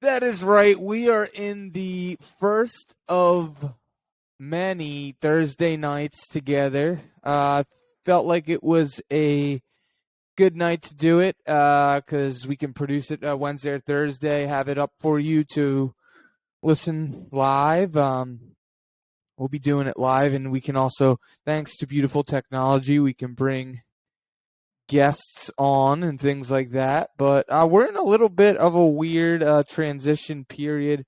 That is right. We are in the first of many Thursday nights together. Felt like it was a good night to do it because we can produce it Wednesday or Thursday, have it up for you to listen live. We'll be doing it live, and we can also, thanks to beautiful technology, we can bring guests on and things like that. But we're in a little bit of a weird transition period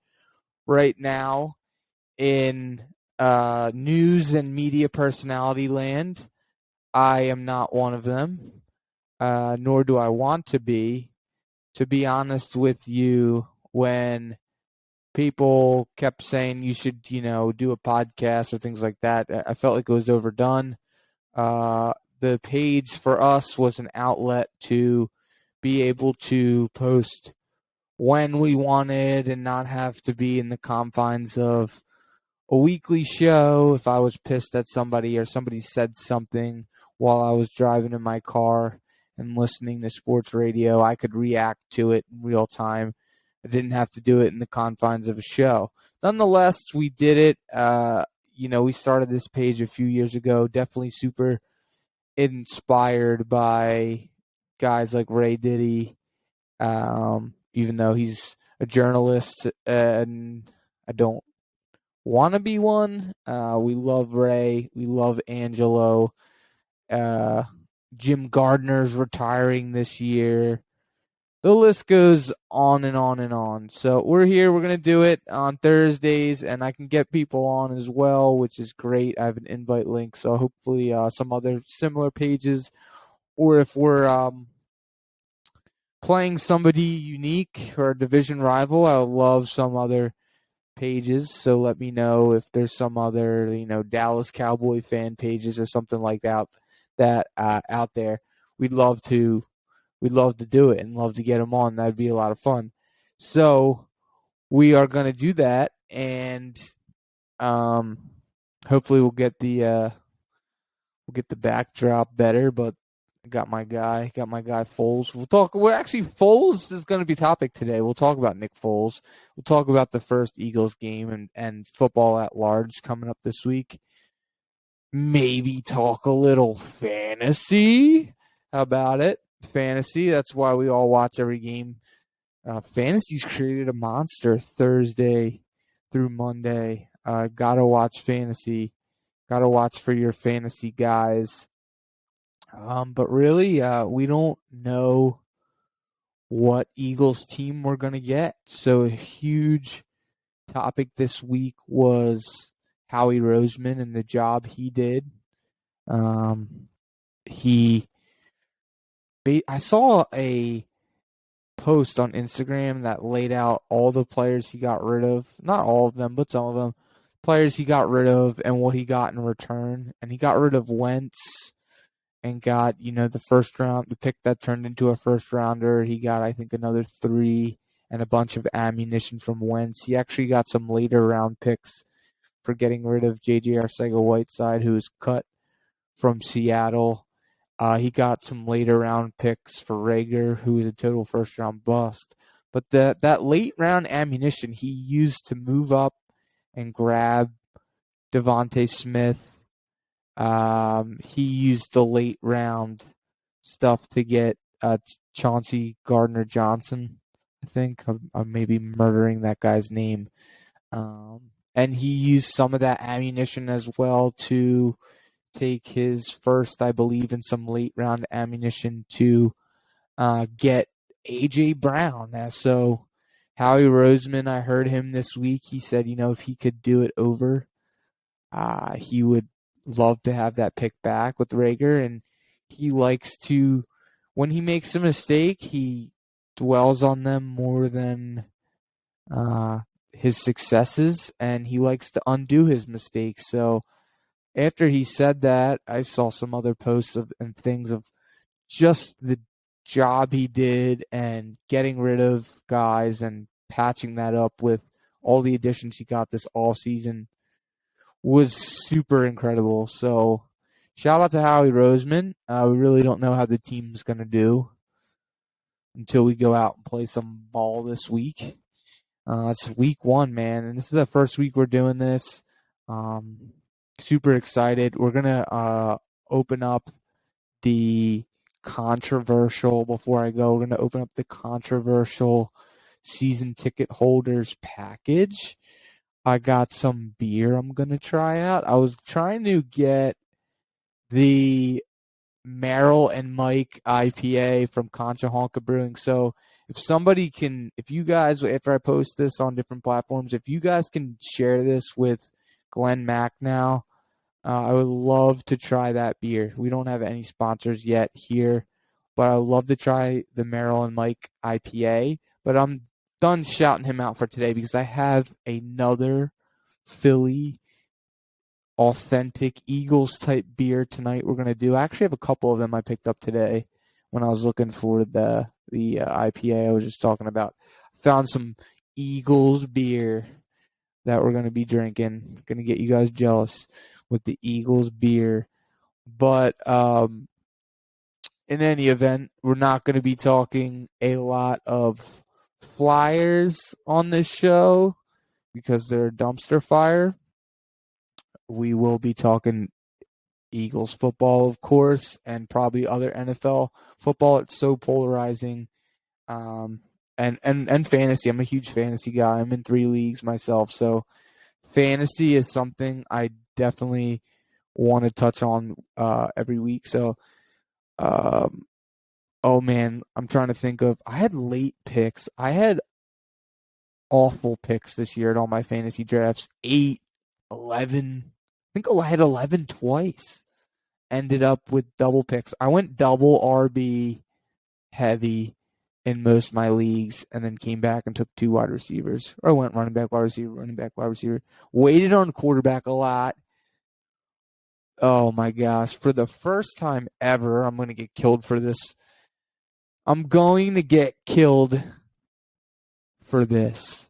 right now in news and media personality land. I am not one of them, nor do I want to be. To be honest with you, when people kept saying you should, do a podcast or things like that, I felt like it was overdone. The page for us was an outlet to be able to post when we wanted and not have to be in the confines of a weekly show. If I was pissed at somebody or somebody said something while I was driving in my car and listening to sports radio, I could react to it in real time. I didn't have to do it in the confines of a show. Nonetheless, we did it. We started this page a few years ago, definitely super inspired by guys like Ray Diddy, even though he's a journalist and I don't want to be one. We love Ray. We love Angelo. Jim Gardner's retiring this year. The list goes on and on and on. So we're here. We're going to do it on Thursdays, and I can get people on as well, which is great. I have an invite link, so hopefully some other similar pages, or if we're playing somebody unique or a division rival, I would love some other pages. So let me know if there's some other, Dallas Cowboy fan pages or something like that out there. We'd love to do it and love to get them on. That'd be a lot of fun. So we are going to do that, and hopefully we'll get the backdrop better. But I got my guy Foles. Foles is going to be topic today. We'll talk about Nick Foles. We'll talk about the first Eagles game and football at large coming up this week. Maybe talk a little fantasy. How about it? Fantasy. That's why we all watch every game. Fantasy's created a monster Thursday through Monday. Gotta watch fantasy. Gotta watch for your fantasy guys. But really, we don't know what Eagles team we're going to get. So a huge topic this week was Howie Roseman and the job he did. I saw a post on Instagram that laid out all the players he got rid of. Not all of them, but some of them. Players he got rid of and what he got in return. And he got rid of Wentz and got, the first round, the pick that turned into a first rounder. He got, I think, another 3 and a bunch of ammunition from Wentz. He actually got some later round picks for getting rid of J.J. Arcega-Whiteside, who was cut from Seattle. He got some later round picks for Rager, who was a total first round bust. But that late round ammunition he used to move up and grab Devontae Smith. He used the late round stuff to get Chauncey Gardner-Johnson. I think I'm maybe murdering that guy's name. And he used some of that ammunition as well to take his first, I believe, in some late round ammunition to get A.J. Brown. So Howie Roseman, I heard him this week. He said, if he could do it over, he would love to have that pick back with Rager. And he likes to, when he makes a mistake, he dwells on them more than his successes, and he likes to undo his mistakes. So after he said that, I saw some other posts and things of just the job he did and getting rid of guys and patching that up with all the additions he got this offseason was super incredible. So shout out to Howie Roseman. We really don't know how the team's going to do until we go out and play some ball this week. It's week 1, man, and this is the first week we're doing this. Super excited. We're gonna open up the controversial. Before I go, we're gonna open up the controversial season ticket holders package. I got some beer I'm gonna try out. I was trying to get the Merrill and Mike IPA from Concha Honka Brewing. So if you guys, after I post this on different platforms, if you guys can share this with Glenn Mack now, I would love to try that beer. We don't have any sponsors yet here, but I would love to try the Merrill and Mike IPA. But I'm done shouting him out for today because I have another Philly authentic Eagles type beer tonight we're going to do. I actually have a couple of them I picked up today when I was looking for the IPA I was just talking about. Found some Eagles beer that we're going to be drinking. Going to get you guys jealous with the Eagles beer. But in any event, we're not going to be talking a lot of Flyers on this show because they're a dumpster fire. We will be talking Eagles football, of course, and probably other NFL football. It's so polarizing. And fantasy. I'm a huge fantasy guy. I'm in 3 leagues myself, so fantasy is something I definitely want to touch on every week. So, oh man, I'm trying to think of. I had late picks. I had awful picks this year at all my fantasy drafts. 8, 11. I think I had 11 twice. Ended up with double picks. I went double RB heavy in most of my leagues and then came back and took 2 wide receivers. Or I went running back, wide receiver, running back, wide receiver. Waited on quarterback a lot. Oh my gosh. For the first time ever, I'm going to get killed for this. I'm going to get killed for this.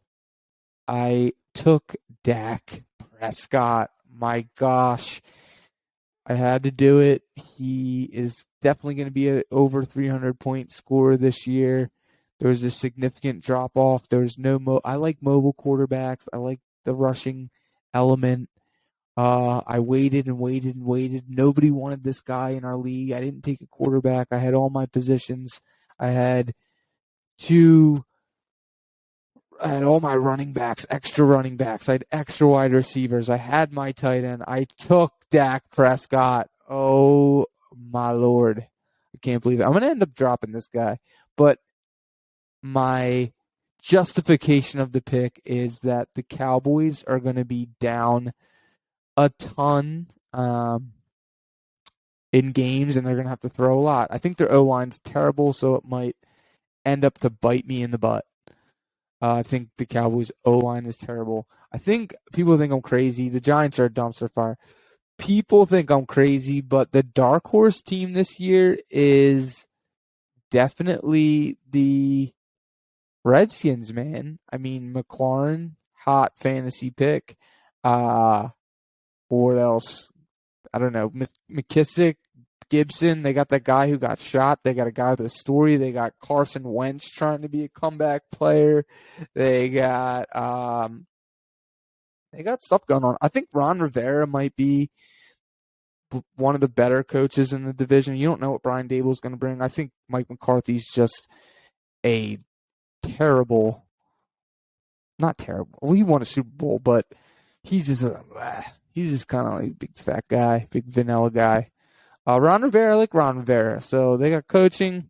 I took Dak Prescott. My gosh. I had to do it. He is definitely going to be an over 300-point scorer this year. There was a significant drop-off. There was no I like mobile quarterbacks. I like the rushing element. I waited and waited and waited. Nobody wanted this guy in our league. I didn't take a quarterback. I had all my positions. I had all my running backs, extra running backs. I had extra wide receivers. I had my tight end. I took Dak Prescott. Oh, my Lord. I can't believe it. I'm going to end up dropping this guy. But my justification of the pick is that the Cowboys are going to be down a ton in games, and they're going to have to throw a lot. I think their O-line's terrible, so it might end up to bite me in the butt. I think the Cowboys' O-line is terrible. I think people think I'm crazy. The Giants are a dumpster fire. People think I'm crazy, but the dark horse team this year is definitely the Redskins, man. I mean, McLaurin, hot fantasy pick. What else? I don't know. McKissick, Gibson. They got that guy who got shot. They got a guy with a story. They got Carson Wentz trying to be a comeback player. They got stuff going on. I think Ron Rivera might be one of the better coaches in the division. You don't know what Brian Dable's going to bring. I think Mike McCarthy's just a terrible, not terrible. Well, he won a Super Bowl, but he's just kind of like a big fat guy, big vanilla guy. Ron Rivera, I like Ron Rivera. So they got coaching,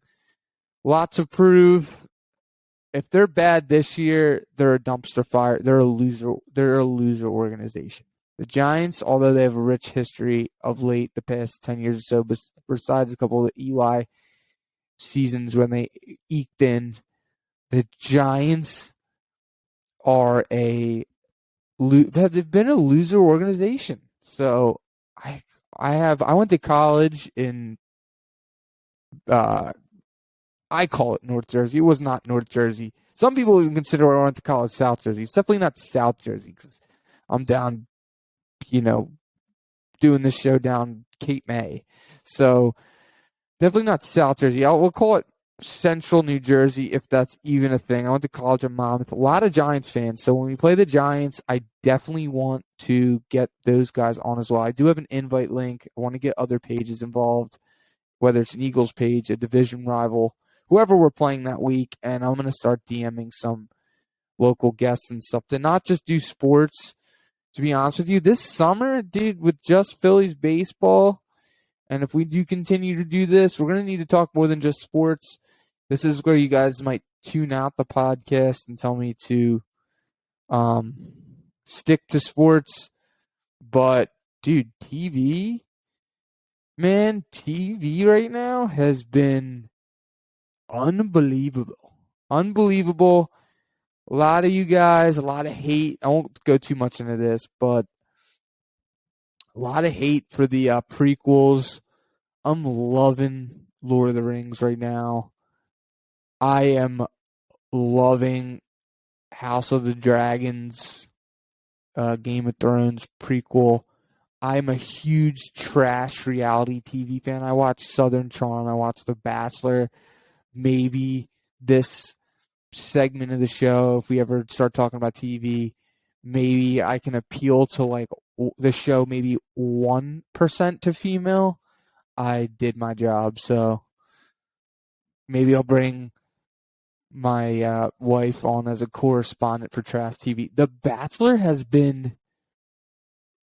lots of proof. If they're bad this year, they're a dumpster fire. They're a loser. They're a loser organization. The Giants, although they have a rich history of late, the past 10 years or so, besides a couple of Eli seasons when they eked in, the Giants are they've been a loser organization. So I went to college in I call it North Jersey. It was not North Jersey. Some people even consider I went to college South Jersey. It's definitely not South Jersey because I'm down, doing this show down Cape May. So definitely not South Jersey. We'll call it Central New Jersey, if that's even a thing. I went to college in Monmouth. A lot of Giants fans. So when we play the Giants, I definitely want to get those guys on as well. I do have an invite link. I want to get other pages involved, whether it's an Eagles page, a division rival, whoever we're playing that week. And I'm going to start DMing some local guests and stuff to not just do sports. To be honest with you, this summer, dude, with just Phillies baseball, and if we do continue to do this, we're going to need to talk more than just sports. This is where you guys might tune out the podcast and tell me to stick to sports. But, dude, TV right now has been unbelievable. Unbelievable. A lot of you guys, a lot of hate. I won't go too much into this, but a lot of hate for the prequels. I'm loving Lord of the Rings right now. I am loving House of the Dragons, Game of Thrones prequel. I'm a huge trash reality TV fan. I watch Southern Charm. I watch The Bachelor. Maybe this segment of the show, if we ever start talking about TV, maybe I can appeal to like the show maybe 1% to female. I did my job, so maybe I'll bring my wife on as a correspondent for Trash TV. The Bachelor has been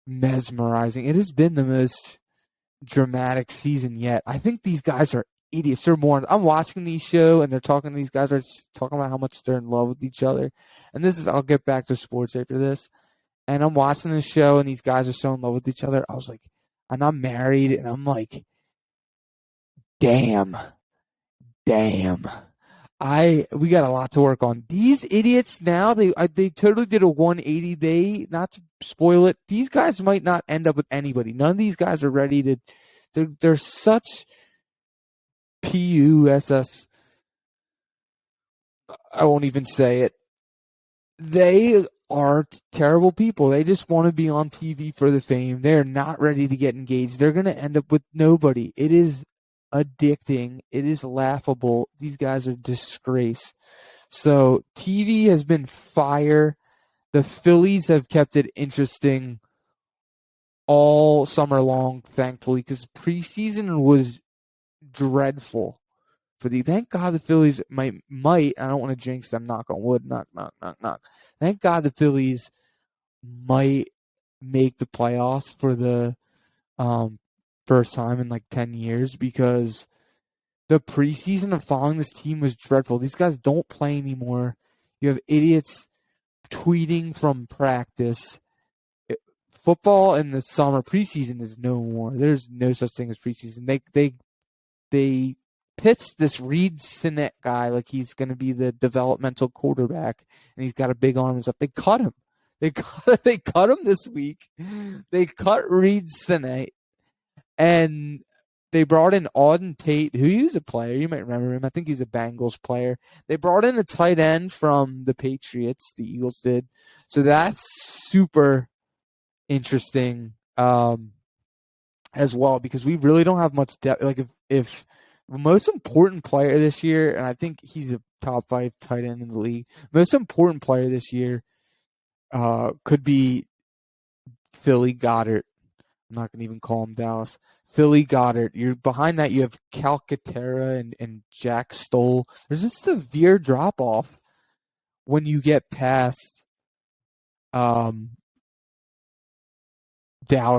mesmerizing. It has been the most dramatic season yet. I think these guys are idiots. They're more. I'm watching these show and they're talking. These guys are talking about how much they're in love with each other. And this is. I'll get back to sports after this. And I'm watching this show and these guys are so in love with each other. I was like, and I'm married and I'm like, damn. We got a lot to work on. These idiots now, they totally did a 180. They, not to spoil it, these guys might not end up with anybody. None of these guys are ready to. They're such PUSS. I won't even say it. They are terrible people. They just want to be on TV for the fame. They're not ready to get engaged. They're going to end up with nobody. It is addicting. It is laughable. These guys are a disgrace. So TV has been fire. The Phillies have kept it interesting all summer long, thankfully, because preseason was dreadful for the. Thank God the Phillies might. I don't want to jinx them. Knock on wood. Knock, knock, knock, knock. Thank God the Phillies might make the playoffs for the first time in like 10 years, because the preseason of following this team was dreadful. These guys don't play anymore. You have idiots tweeting from practice. Football in the summer preseason is no more. There's no such thing as preseason. They pitched this Reed Sinnett guy like he's going to be the developmental quarterback, and he's got a big arm and stuff. They cut him. They cut him this week. They cut Reed Sinnett, and they brought in Auden Tate, who he was a player. You might remember him. I think he's a Bengals player. They brought in a tight end from the Patriots. The Eagles did. So that's super interesting as well, because we really don't have much depth. Like if the most important player this year, and I think he's a top 5 tight end in the league, most important player this year could be Philly Goddard. I'm not going to even call him Dallas. Philly Goddard. You're behind that. You have Calcaterra and Jack Stoll. There's a severe drop off when you get past Dallas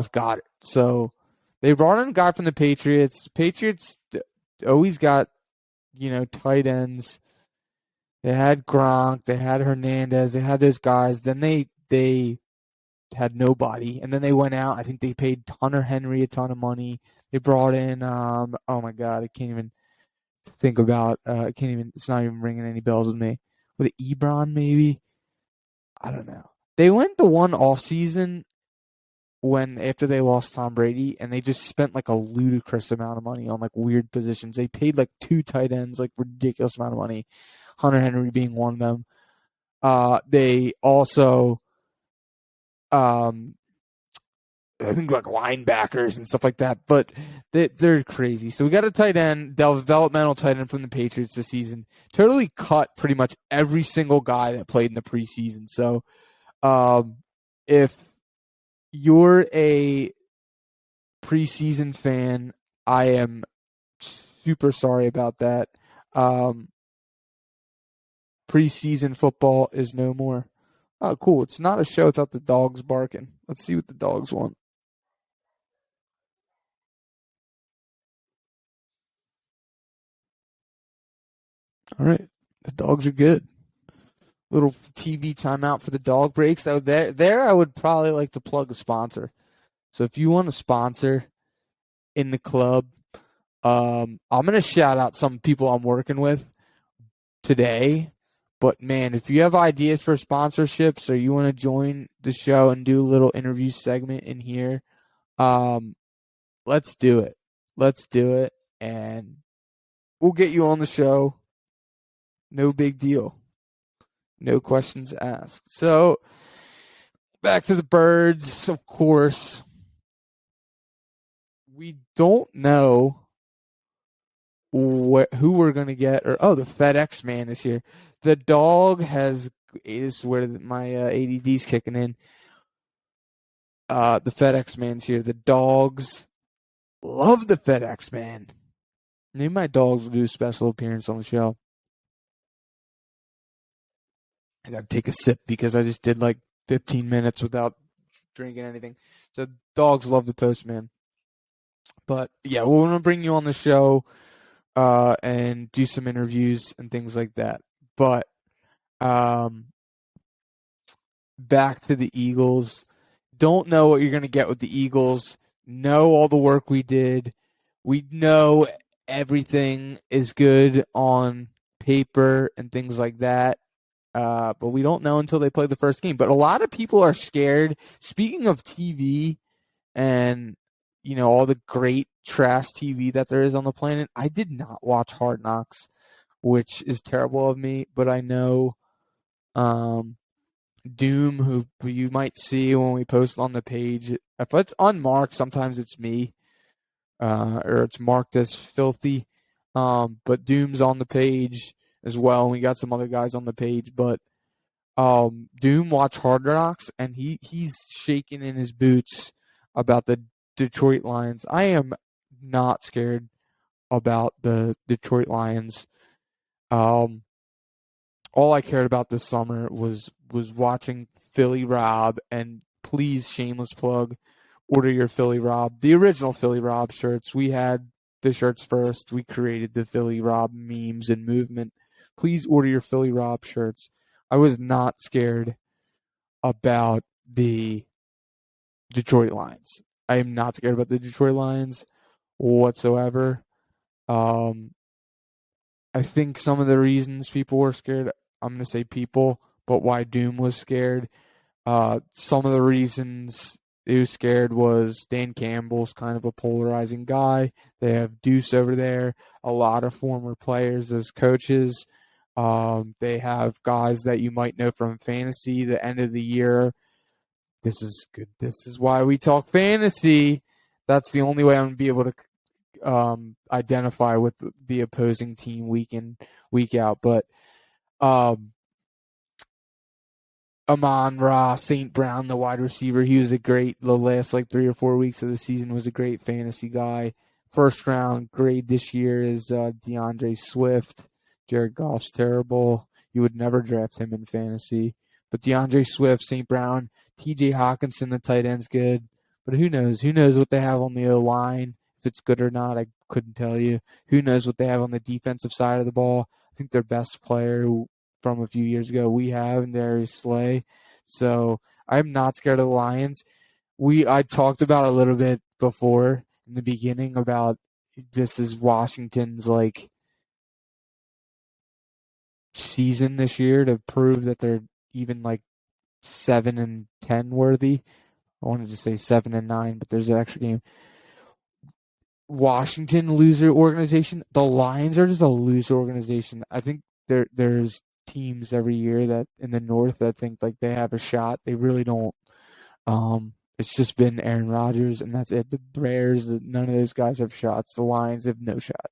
Goddard. So they brought in a guy from the Patriots. Patriots always got, tight ends. They had Gronk. They had Hernandez. They had those guys. Then they had nobody. And then they went out. I think they paid Hunter Henry a ton of money. They brought in, oh my God, I can't even think about, it's not even ringing any bells with me. With Ebron, maybe? I don't know. They went the one off season after they lost Tom Brady, and they just spent like a ludicrous amount of money on like weird positions. They paid like 2 tight ends, like ridiculous amount of money. Hunter Henry being one of them. They also I think like linebackers and stuff like that, but they're crazy. So we got a tight end, developmental tight end from the Patriots this season. Totally cut pretty much every single guy that played in the preseason. So if you're a preseason fan, I am super sorry about that. Preseason football is no more. Oh, cool. It's not a show without the dogs barking. Let's see what the dogs want. All right. The dogs are good. Little TV timeout for the dog breaks. So there I would probably like to plug a sponsor. So if you want a sponsor in the club, I'm going to shout out some people I'm working with today. But man, if you have ideas for sponsorships or you want to join the show and do a little interview segment in here, um, let's do it. Let's do it. And we'll get you on the show. No big deal. No questions asked. So back to the birds, of course. We don't know who we're going to get. Or the FedEx man is here. The dog is where my ADD's kicking in. The FedEx man's here. The dogs love the FedEx man. Maybe my dogs will do a special appearance on the show. I got to take a sip because I just did like 15 minutes without drinking anything. So dogs love the postman. But yeah, we're going to bring you on the show and do some interviews and things like that. But back to the Eagles. Don't know what you're going to get with the Eagles. Know all the work we did. We know everything is good on paper and things like that. But we don't know until they play the first game. But a lot of people are scared. Speaking of TV and, all the great trash TV that there is on the planet, I did not watch Hard Knocks, which is terrible of me. But I know Doom, who you might see when we post on the page. If it's unmarked, sometimes it's me, or it's marked as Philthy. But Doom's on the page as well, and we got some other guys on the page. But Doom watched Hard Knocks, and he's shaking in his boots about the Detroit Lions. I am not scared about the Detroit Lions. All I cared about this summer was watching Philly Rob, and please, shameless plug, order your Philly Rob, the original Philly Rob shirts. We had the shirts first. We created the Philly Rob memes and movement. Please order your Philly Rob shirts. I was not scared about the Detroit Lions. I am not scared about the Detroit Lions whatsoever. I think some of the reasons people were scared, I'm going to say people, but why Doom was scared. Some of the reasons he was scared was Dan Campbell's kind of a polarizing guy. They have Deuce over there, a lot of former players as coaches. They have guys that you might know from fantasy, the end of the year. This is good. This is why we talk fantasy. That's the only way I'm going to be able to identify with the opposing team week in, week out. But Amon-Ra St. Brown, the wide receiver, he was the last like 3 or 4 weeks of the season was a great fantasy guy. First round grade this year is DeAndre Swift. Jared Goff's terrible. You would never draft him in fantasy. But DeAndre Swift, St. Brown, TJ Hawkinson, the tight end's good. But who knows? Who knows what they have on the O-line? If it's good or not, I couldn't tell you. Who knows what they have on the defensive side of the ball? I think their best player from a few years ago we have in Darius Slay. So I'm not scared of the Lions. I talked about a little bit before in the beginning about this is Washington's like season this year to prove that they're even like 7-10 worthy. I wanted to say 7-9, but there's an extra game. Washington loser organization. The Lions are just a loser organization. I think there's teams every year that in the North that think like they have a shot. They really don't. It's just been Aaron Rodgers, and that's it. The Bears, none of those guys have shots. The Lions have no shot.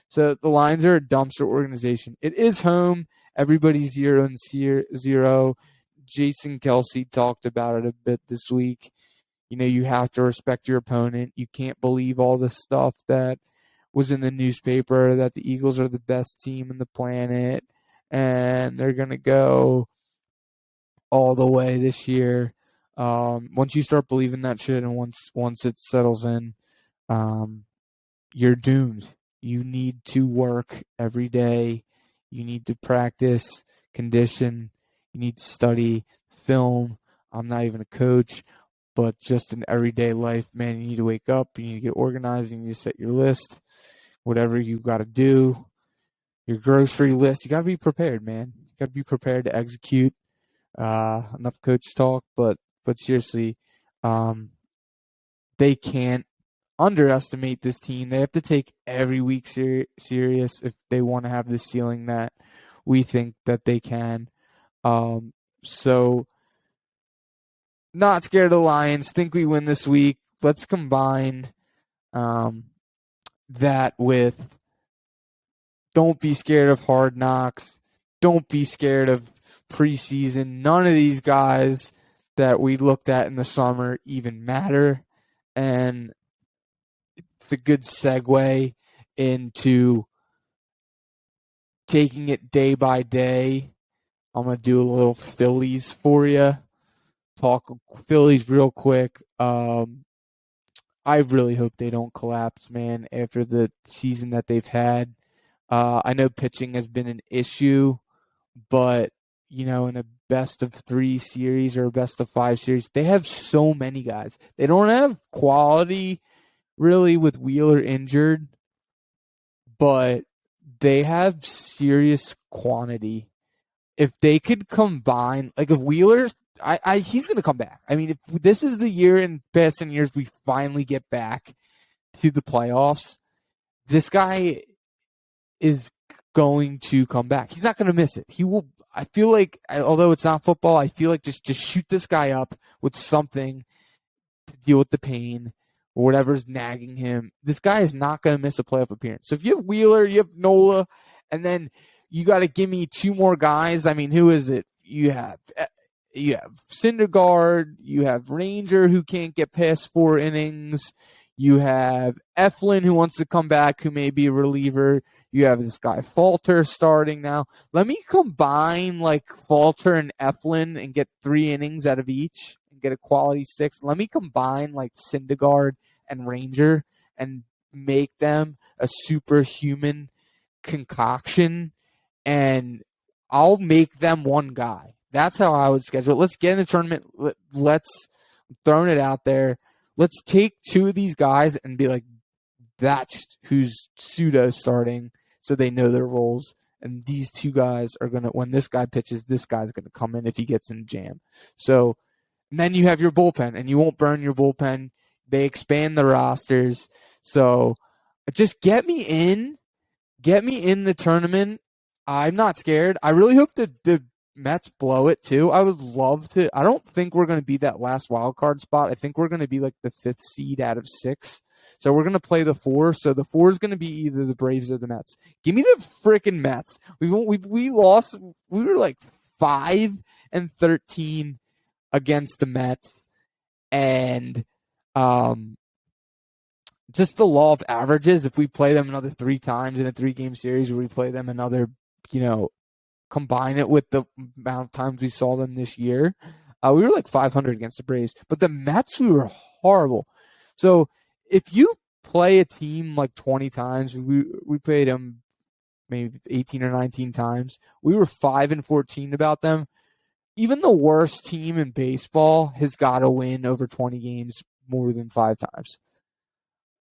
So the Lions are a dumpster organization. It is home. Everybody's 0-0. Jason Kelsey talked about it a bit this week. You have to respect your opponent. You can't believe all the stuff that was in the newspaper that the Eagles are the best team on the planet and they're going to go all the way this year. Once you start believing that shit and once it settles in, you're doomed. You need to work every day. You need to practice, condition. You need to study, film. I'm not even a coach, but just in everyday life, man, you need to wake up. You need to get organized. You need to set your list, whatever you got to do, your grocery list. You got to be prepared, man. You got to be prepared to execute. Enough coach talk, but seriously, they can't underestimate this team. They have to take every week serious if they want to have the ceiling that we think that they can. So not scared of the Lions. Think we win this week. Let's combine that with don't be scared of Hard Knocks. Don't be scared of preseason. None of these guys that we looked at in the summer even matter. And it's a good segue into taking it day by day. I'm going to do a little Phillies for you. Talk Phillies real quick. I really hope they don't collapse, man, after the season that they've had. I know pitching has been an issue, but, in a best of 3 series or a best of 5 series, they have so many guys. They don't have quality, really, with Wheeler injured, but they have serious quantity. If they could combine, like if Wheeler, he's going to come back. I mean, if this is the year in past 10 years we finally get back to the playoffs, this guy is going to come back. He's not going to miss it. He will. I feel like, although it's not football, I feel like just shoot this guy up with something to deal with the pain or whatever's nagging him. This guy is not going to miss a playoff appearance. So if you have Wheeler, you have Nola, and then you got to give me 2 more guys. I mean, who is it? You have Syndergaard, you have Ranger who can't get past 4 innings. You have Eflin who wants to come back, who may be a reliever. You have this guy Falter starting now. Let me combine like Falter and Eflin and get 3 innings out of each and get a quality 6. Let me combine like Syndergaard and Ranger and make them a superhuman concoction, and I'll make them one guy. That's how I would schedule it. Let's get in the tournament. I'm throwing it out there. Let's take 2 of these guys and be like, that's who's pseudo starting, so they know their roles. And these 2 guys are going to, when this guy pitches, this guy's going to come in if he gets in jam. So, and then you have your bullpen, and you won't burn your bullpen. They expand the rosters. So, just get me in the tournament. I'm not scared. I really hope that the Mets blow it too. I would love to. I don't think we're going to be that last wild card spot. I think we're going to be like the 5th seed out of 6. So we're going to play the 4. So the 4 is going to be either the Braves or the Mets. Give me the freaking Mets. We lost. We were like 5-13 against the Mets, and just the law of averages. If we play them another 3 times in a 3-game series, or we play them another, combine it with the amount of times we saw them this year, we were like 500 against the Braves. But the Mets, we were horrible. So if you play a team like 20 times, we played them maybe 18 or 19 times. We were 5-14 about them. Even the worst team in baseball has got to win over 20 games more than 5 times.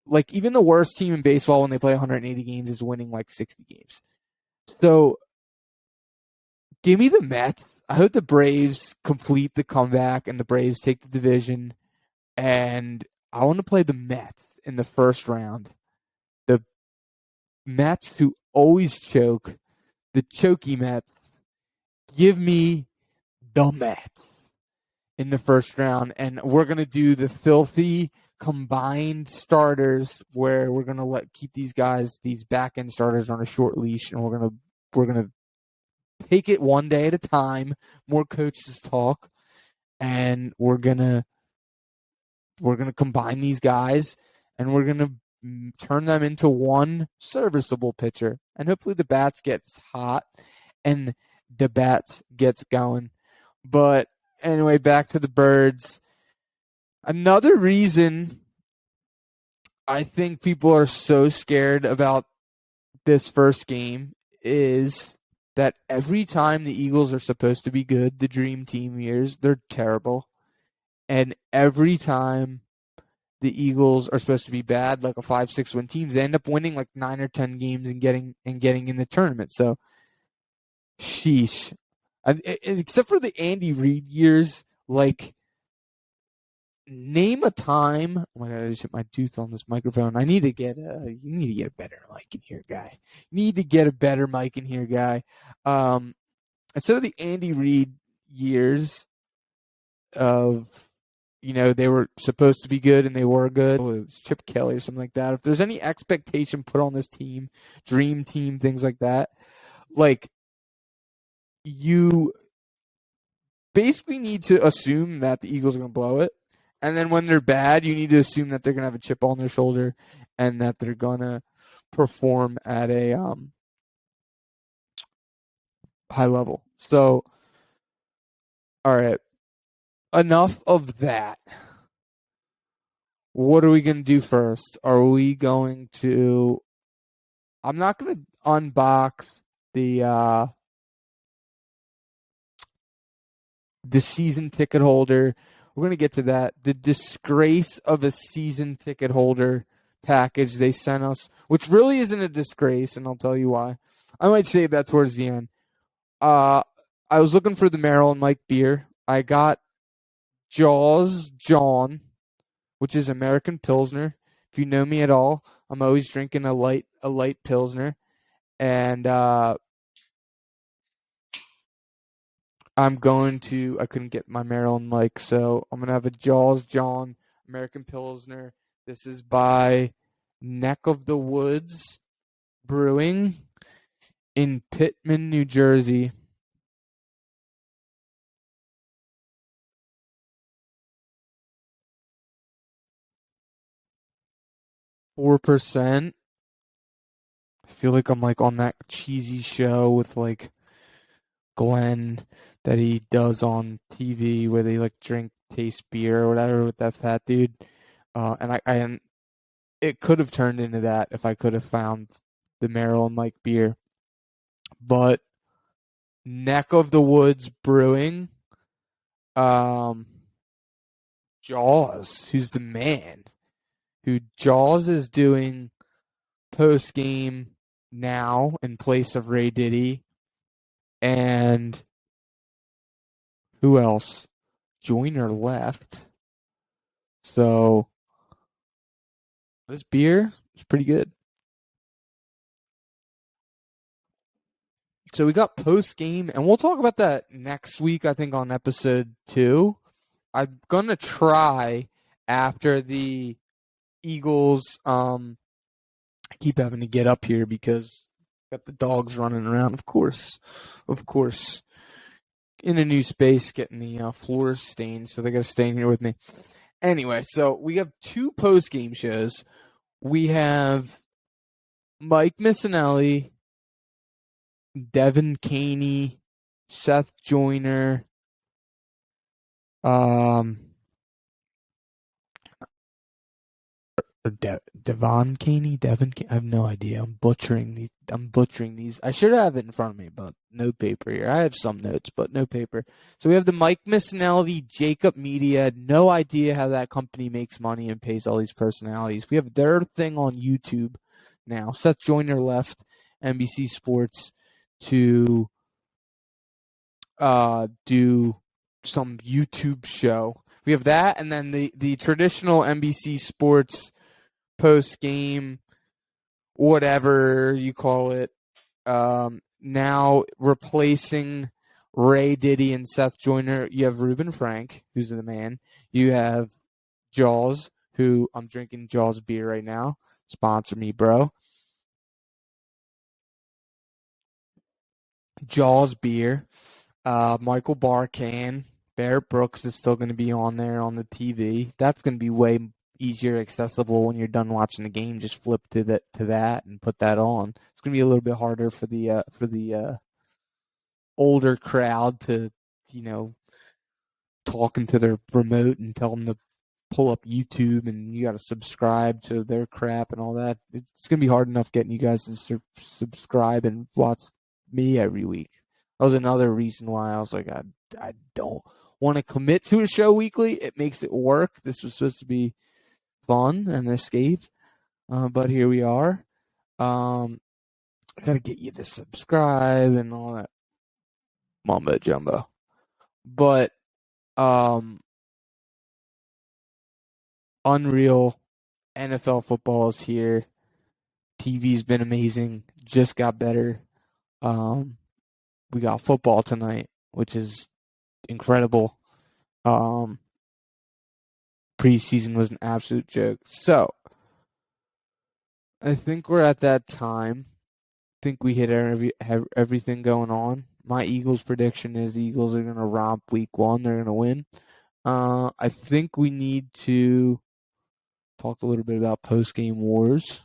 Like, even the worst team in baseball when they play 180 games is winning like 60 games. So, give me the Mets. I hope the Braves complete the comeback and the Braves take the division. And I want to play the Mets in the first round. The Mets who always choke. The choky Mets. Give me the Mets. in the first round, and we're gonna do the Philthy combined starters, where we're gonna keep these guys, these back end starters, on a short leash, and we're gonna take it one day at a time. More coaches talk, and we're gonna combine these guys, and we're gonna turn them into one serviceable pitcher, and hopefully the bats gets hot and the bats gets going. But anyway, back to the Birds. Another reason I think people are so scared about this first game is that every time the Eagles are supposed to be good, the dream team years, they're terrible. And every time the Eagles are supposed to be bad, like a 5-6 win teams, they end up winning like 9 or 10 games and getting in the tournament. So, sheesh. Except for the Andy Reid years, like, name a time. Oh my god! I just hit my tooth on this microphone. You need to get a better mic in here, guy. You need to get a better mic in here, guy. Instead of the Andy Reid years of, they were supposed to be good and they were good. Oh, it was Chip Kelly or something like that. If there's any expectation put on this team, dream team, things like that, like, you basically need to assume that the Eagles are going to blow it. And then when they're bad, you need to assume that they're going to have a chip on their shoulder and that they're going to perform at a high level. So, all right, enough of that. What are we going to do first? Are we going to... I'm not going to unbox the season ticket holder. We're going to get to that. The disgrace of a season ticket holder package they sent us, which really isn't a disgrace, and I'll tell you why. I might save that towards the end. I was looking for the Merrill and Mike beer. I got Jaws John, which is American Pilsner. If you know me at all, I'm always drinking a light Pilsner. And I couldn't get my Merrill and Mike, so I'm going to have a Jaws John American Pilsner. This is by Neck of the Woods Brewing in Pittman, New Jersey. %. I feel like I'm like on that cheesy show with like Glenn that he does on TV where they like taste beer or whatever with that fat dude. And it could have turned into that if I could have found the Merrill and Mike beer. But Neck of the Woods Brewing, Jaws, who's the man, who Jaws is doing post game now in place of Ray Diddy, and who else? Joyner left. So this beer is pretty good. So we got post game, and we'll talk about that next week, I think, on episode 2. I'm gonna try after the Eagles. I keep having to get up here because got the dogs running around. Of course, in a new space, getting the floors stained, so they got to stay in here with me. Anyway, so we have 2 post game shows. We have Mike Missinelli, Devin Caney, Seth Joyner, Devon Caney, I have no idea. I'm butchering these. I should have it in front of me, but no paper here. I have some notes, but no paper. So we have the Mike Missinelli, Jacob Media. No idea how that company makes money and pays all these personalities. We have their thing on YouTube now. Seth Joyner left NBC Sports to do some YouTube show. We have that, and then the traditional NBC Sports post game, whatever you call it, now replacing Ray Diddy and Seth Joyner. You have Reuben Frank, who's the man. You have Jaws, who I'm drinking Jaws beer right now. Sponsor me, bro. Jaws beer. Michael Barkan. Barrett Brooks is still going to be on there on the TV. That's going to be way easier accessible when you're done watching the game. Just flip to that and put that on. It's going to be a little bit harder for the older crowd to, you know, talk into their remote and tell them to pull up YouTube and you got to subscribe to their crap and all that. It's going to be hard enough getting you guys to subscribe and watch me every week. That was another reason why I was like, I don't want to commit to a show weekly. It makes it work. This was supposed to be fun and escape, but here we are. I got to get you to subscribe and all that mumbo jumbo. But unreal. NFL football is here. TV's been amazing. Just got better. We got football tonight, which is incredible. Preseason was an absolute joke. So, I think we're at that time. I think we hit everything going on. My Eagles prediction is the Eagles are going to romp week 1. They're going to win. I think we need to talk a little bit about post-game wars.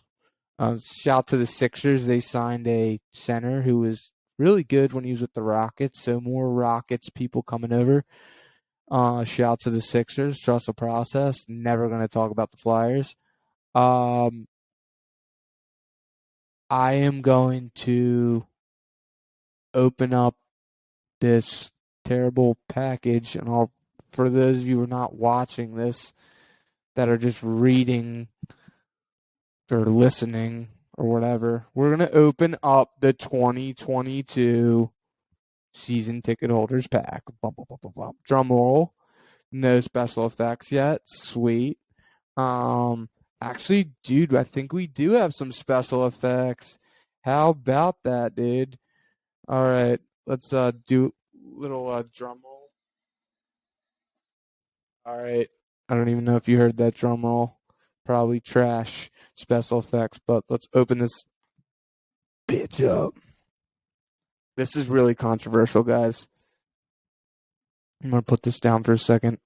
Shout to the Sixers. They signed a center who was really good when he was with the Rockets. So more Rockets people coming over. Shout to the Sixers. Trust the process. Never going to talk about the Flyers. I am going to open up this terrible package, and for those of you who are not watching this, that are just reading or listening or whatever, we're going to open up the 2022 season ticket holders pack. Bum, bum, bum, bum, bum. Drum roll. No special effects yet. Sweet. Actually, dude, I think we do have some special effects. How about that, dude? All right, let's do a little drum roll. All right. I don't even know if you heard that drum roll. Probably trash special effects, but let's open this bitch up. This is really controversial, guys. I'm going to put this down for a second.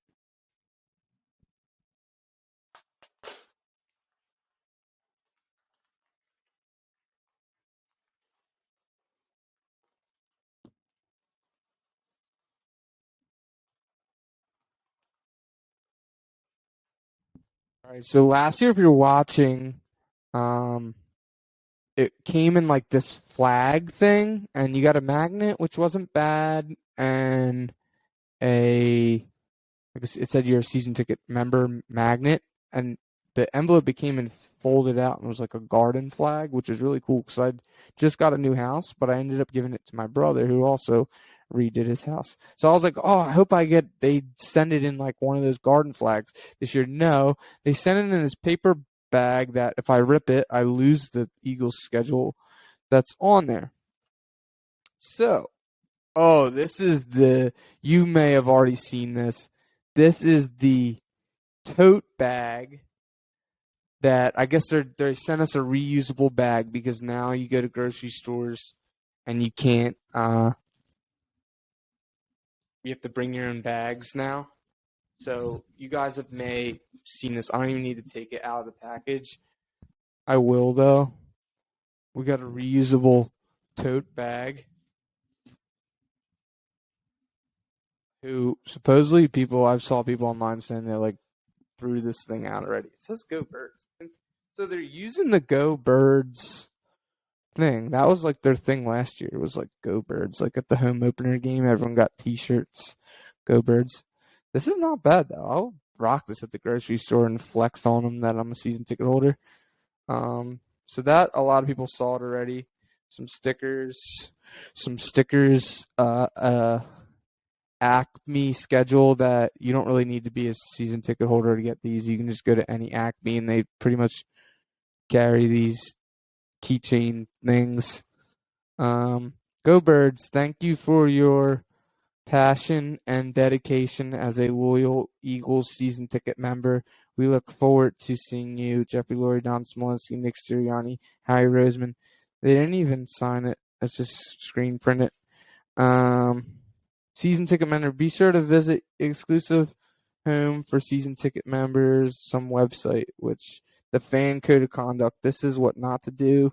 All right, so last year, if you're watching, it came in like this flag thing, and you got a magnet, which wasn't bad, and it said you're a season ticket member magnet, and the envelope became and folded out and was like a garden flag, which is really cool because I just got a new house, but I ended up giving it to my brother who also redid his house. So I was like, oh, I hope they send it in like one of those garden flags this year. No, they sent it in this paper bag that if I rip it, I lose the Eagles schedule that's on there. So, you may have already seen this. This is the tote bag that I guess they sent us a reusable bag because now you go to grocery stores and you can't you have to bring your own bags now. So you guys may seen this. I don't even need to take it out of the package. I will though. We got a reusable tote bag. Who supposedly I've saw people online saying they like threw this thing out already. It says Go Birds. So they're using the Go Birds thing. That was like their thing last year. It was like Go Birds. Like at the home opener game, everyone got T-shirts. Go Birds. This is not bad though. I'll rock this at the grocery store and flex on them that I'm a season ticket holder. So that a lot of people saw it already. Some stickers. Acme schedule that you don't really need to be a season ticket holder to get these. You can just go to any Acme and they pretty much carry these keychain things. Go Birds, thank you for your passion and dedication as a loyal Eagles season ticket member. We look forward to seeing you, Jeffrey Lurie, Don Smolinski, Nick Sirianni, Howie Roseman. They didn't even sign it. Let's just screen print it. Season ticket member, be sure to visit exclusive home for season ticket members, some website, which the fan code of conduct. This is what not to do.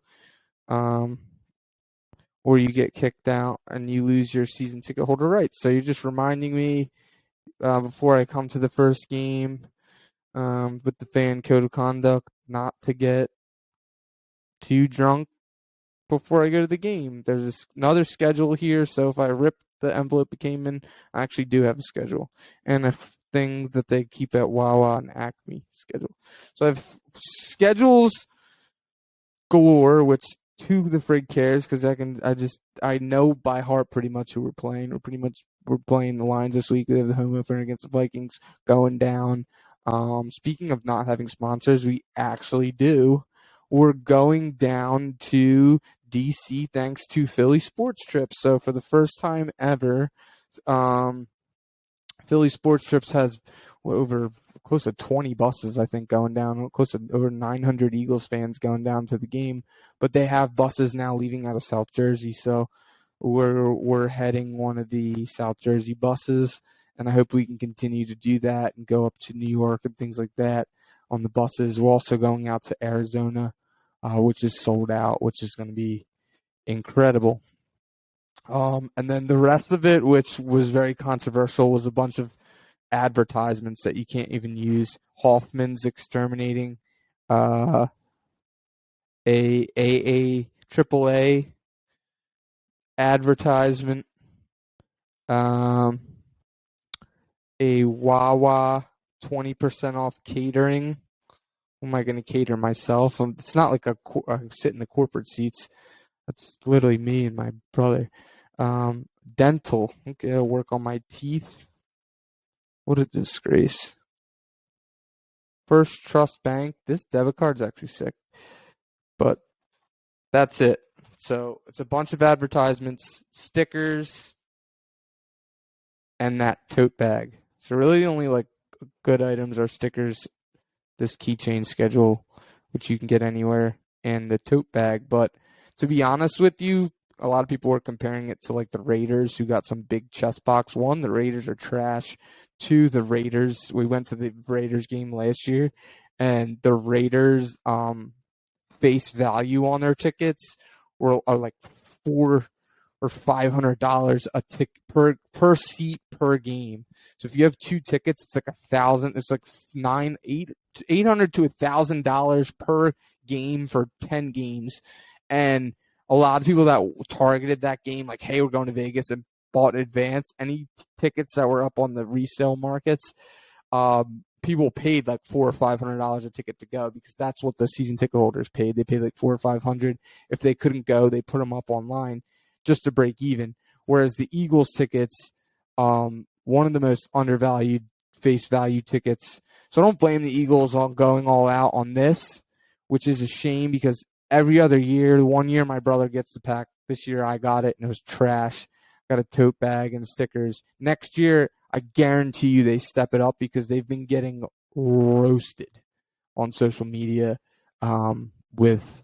Or you get kicked out and you lose your season ticket holder rights. So you're just reminding me before I come to the first game with the fan code of conduct not to get too drunk before I go to the game. There's another schedule here, so if I rip the envelope it came in, I actually do have a schedule and a thing that they keep at Wawa and Acme schedule. So I have schedules galore, which who the frig cares? Because I know by heart pretty much who we're playing. We're playing the Lions this week. We have the home opener against the Vikings going down. Speaking of not having sponsors, we actually do. We're going down to DC thanks to Philly Sports Trips. So for the first time ever, Philly Sports Trips has over close to 20 buses, I think, going down, close to over 900 Eagles fans going down to the game. But they have buses now leaving out of South Jersey, so we're heading one of the South Jersey buses, and I hope we can continue to do that and go up to New York and things like that on the buses. We're also going out to Arizona, which is sold out, which is going to be incredible. And then the rest of it, which was very controversial, was a bunch of advertisements that you can't even use. Hoffman's exterminating a AAA advertisement, a Wawa 20% off catering. Who am I going to cater myself? It's not like I sit in the corporate seats. That's literally me and my brother. Dental. Okay, I'll work on my teeth. What a disgrace. First Trust Bank. This debit card's actually sick. But that's it. So it's a bunch of advertisements, stickers, and that tote bag. So really the only like good items are stickers, this keychain schedule, which you can get anywhere, and the tote bag. But to be honest with you, a lot of people were comparing it to like the Raiders, who got some big chest box. One, the Raiders are trash. Two, the Raiders, we went to the Raiders game last year, and the Raiders face value on their tickets are like $400 or $500 a ticket per seat per game. So if you have 2 tickets, it's like $1,000. It's like $800 to $1,000 per game for 10 games, and a lot of people that targeted that game, like, hey, we're going to Vegas, and bought in advance. Any tickets that were up on the resale markets, people paid like $400 or $500 a ticket to go, because that's what the season ticket holders paid. They paid like $400 or $500. If they couldn't go, they put them up online just to break even. Whereas the Eagles tickets, one of the most undervalued face value tickets. So I don't blame the Eagles on going all out on this, which is a shame, because every other year, one year my brother gets the pack. This year I got it and it was trash. Got a tote bag and stickers. Next year, I guarantee you they step it up, because they've been getting roasted on social media with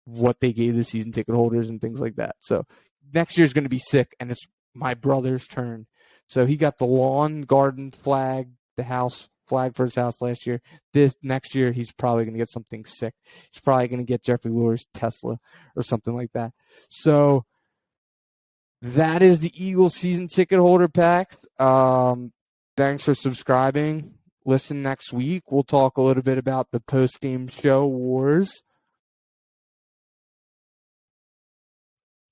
what they gave the season ticket holders and things like that. So next year is going to be sick, and it's my brother's turn. So he got the lawn garden flag, the house flag for his house last year. This next year, he's probably going to get something sick. He's probably going to get Jeffrey Lurie's Tesla or something like that. So that is the Eagles season ticket holder pack. Thanks for subscribing. Listen next week. We'll talk a little bit about the post-game show wars.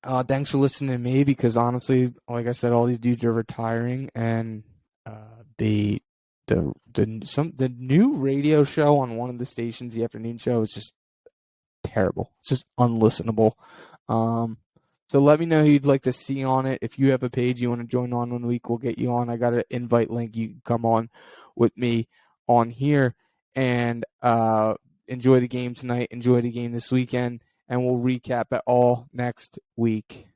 Thanks for listening to me, because honestly, like I said, all these dudes are retiring, and the new radio show on one of the stations, the afternoon show, is just terrible. It's just unlistenable. So let me know who you'd like to see on it. If you have a page you want to join on 1 week, we'll get you on. I got an invite link. You can come on with me on here and enjoy the game tonight. Enjoy the game this weekend, and we'll recap it all next week.